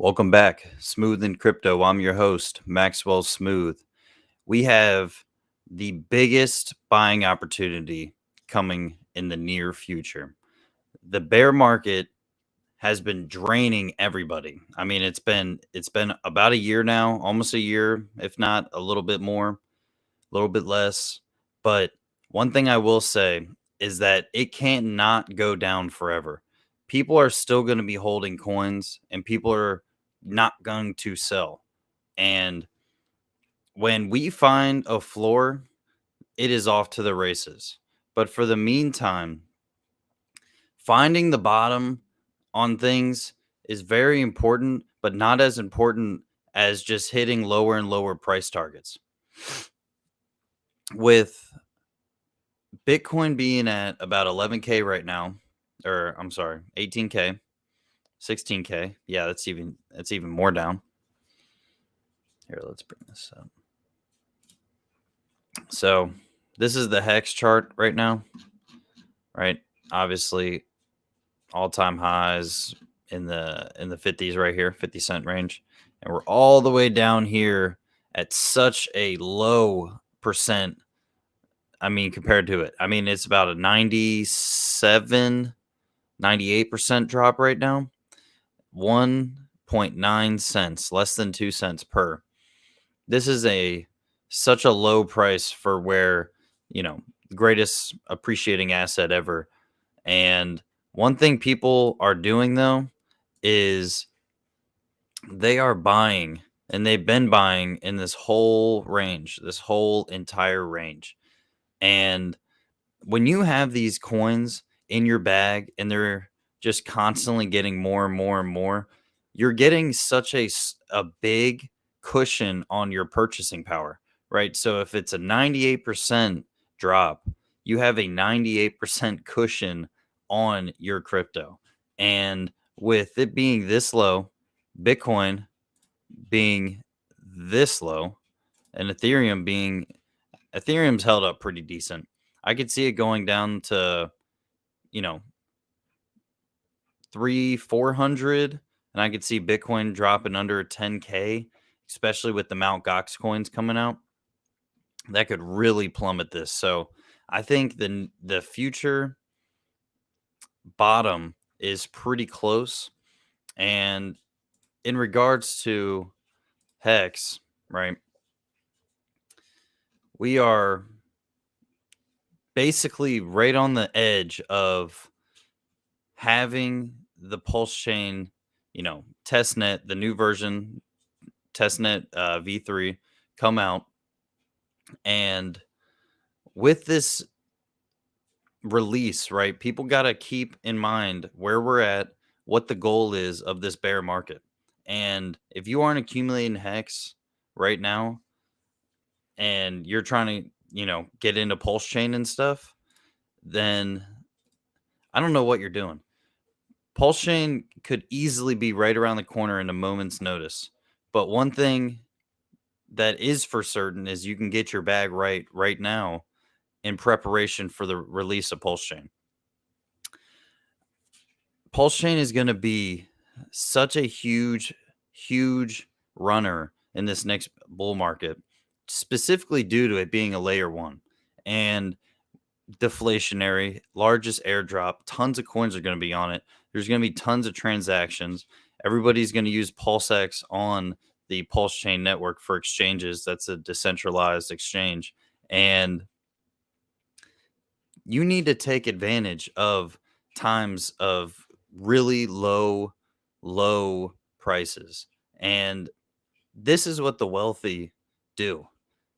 Welcome back, Smooth in Crypto. I'm your host, Maxwell Smooth. We have the biggest buying opportunity coming in the near future. The bear market has been draining everybody. I mean, it's been about a year now, almost a year, if not a little bit more, a little bit less. But one thing I will say is that it can't not go down forever. People are still going to be holding coins and people are not going to sell. And when we find a floor, it is off to the races. But for the meantime, finding the bottom on things is very important, but not as important as just hitting lower and lower price targets. With Bitcoin being at about 11K right now, or I'm sorry, 18K, 16K. Yeah, that's even more down. Here, let's bring this up. So, this is the hex chart right now, right? Obviously, all-time highs in the 50s right here, 50 cent range. And we're all the way down here at such a low percent. I mean, compared to it. I mean, it's about a 97, 98% drop right now. 1.9 cents, less than 2 cents per. This is such a low price for where, greatest appreciating asset ever. And one thing people are doing though is they are buying, and they've been buying in this whole range, this whole entire range. And when you have these coins in your bag and they're just constantly getting more and more and more, you're getting such a big cushion on your purchasing power, right? So if it's a 98% drop, you have a 98% cushion on your crypto. And with it being this low, Bitcoin being this low, and Ethereum's held up pretty decent. I could see it going down to, you know, 400, and I could see Bitcoin dropping under 10K, especially with the Mt. Gox coins coming out. That could really plummet this. So I think the future bottom is pretty close. And in regards to Hex, right, we are basically right on the edge of having the Pulse Chain, testnet, the new version, testnet v3 come out. And with this release, right, people got to keep in mind where we're at, what the goal is of this bear market. And if you aren't accumulating Hex right now and you're trying to, get into Pulse Chain and stuff, then I don't know what you're doing. Pulse Chain could easily be right around the corner in a moment's notice. But one thing that is for certain is you can get your bag right now in preparation for the release of Pulse Chain. Pulse Chain is going to be such a huge, huge runner in this next bull market, specifically due to it being a layer one and deflationary, largest airdrop. Tons of coins are going to be on it. There's going to be tons of transactions. Everybody's going to use PulseX on the Pulse Chain network for exchanges. That's a decentralized exchange. And you need to take advantage of times of really low prices. And this is what the wealthy do.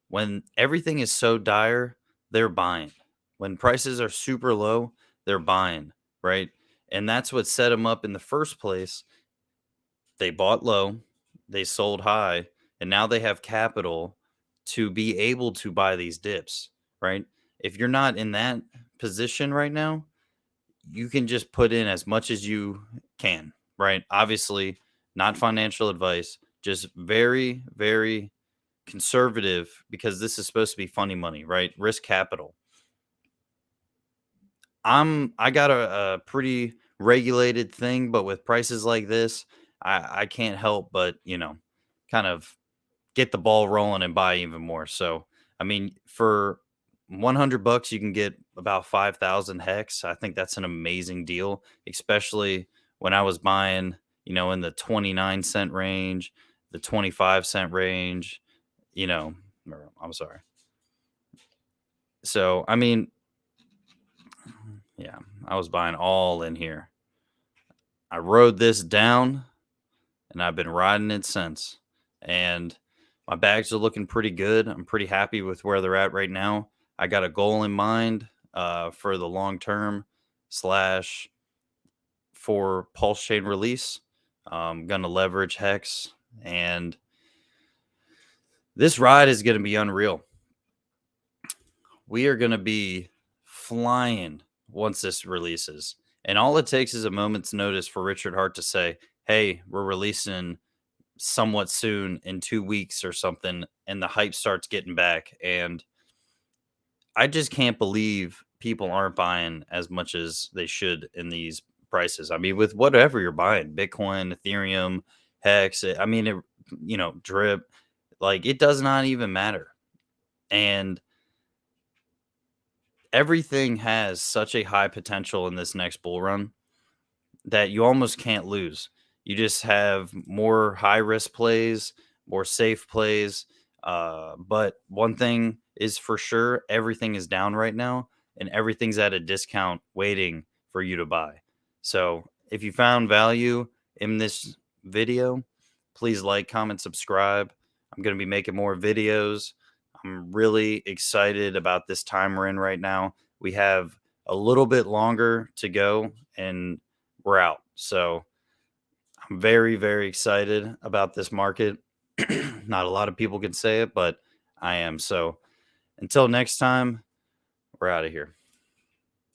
When everything is so dire, they're buying. When prices are super low, they're buying, right? And that's what set them up in the first place. They bought low, they sold high, and now they have capital to be able to buy these dips, right? If you're not in that position right now, you can just put in as much as you can, right? Obviously, not financial advice, just very, very conservative, because this is supposed to be funny money, right? Risk capital. I got a pretty regulated thing, but with prices like this, I can't help but, kind of get the ball rolling and buy even more. So, I mean, for 100 bucks, you can get about 5,000 hex. I think that's an amazing deal, especially when I was buying, in the 29-cent range, the 25-cent range, I'm sorry. So, I mean, yeah, I was buying all in here. I rode this down and I've been riding it since. And my bags are looking pretty good. I'm pretty happy with where they're at right now. I got a goal in mind for the long term slash for pulse chain release. I'm gonna leverage Hex, and this ride is gonna be unreal. We are gonna be flying once this releases, and all it takes is a moment's notice for Richard Hart to say, "Hey, we're releasing somewhat soon in 2 weeks or something," and the hype starts getting back, and I just can't believe people aren't buying as much as they should in these prices. I mean, with whatever you're buying, Bitcoin, Ethereum, Hex, I mean, Drip, like it does not even matter. And everything has such a high potential in this next bull run that you almost can't lose. You just have more high risk plays, more safe plays. But one thing is for sure, everything is down right now and everything's at a discount waiting for you to buy. So if you found value in this video, please like, comment, subscribe. I'm going to be making more videos. I'm really excited about this time we're in right now. We have a little bit longer to go and we're out. So I'm very, very excited about this market. Not a lot of people can say it, but I am. So until next time, we're out of here.